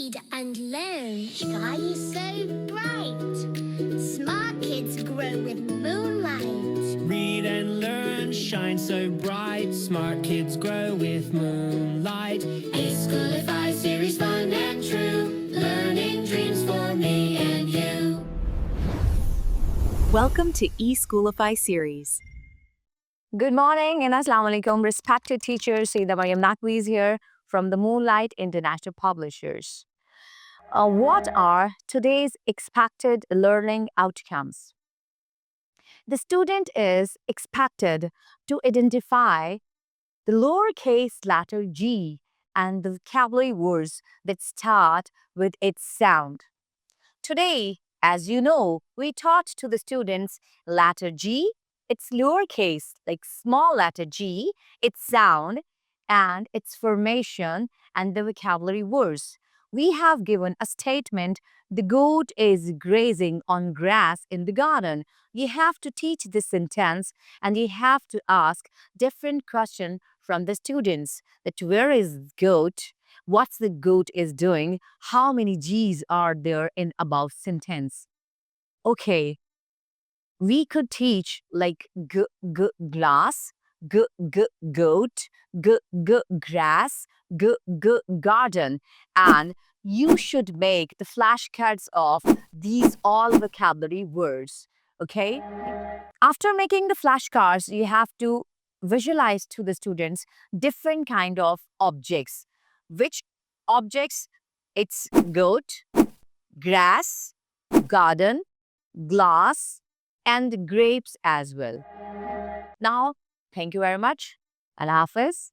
read and learn. Sky is so bright. Smart kids grow with moonlight. Read and learn, shine so bright. Smart kids grow with moonlight. eSchoolify series, fun and true. Learning dreams for me and you. Welcome to eSchoolify series. Good morning and Assalamu alaikum, respected teachers. Sayyida Maryam Naqvi is here from the Moonlight International Publishers. What are today's expected learning outcomes? The student is expected to identify the lowercase letter g and the vocabulary words that start with its sound. Today, as you know, we taught to the students letter G, its lowercase, like small letter G, its sound, and its formation and the vocabulary words. We have given a statement, the goat is grazing on grass in the garden. You have to teach this sentence and you have to ask different questions from the students that where is goat? What's the goat is doing? How many G's are there in above sentence? Okay, we could teach like glass, goat, grass, garden, and you should make the flashcards of these all vocabulary words. Okay, after making the flashcards, you have to visualize to the students different kind of objects. Which objects? It's goat, grass, garden, glass, and grapes as well. Now, thank you very much. Allah Hafiz.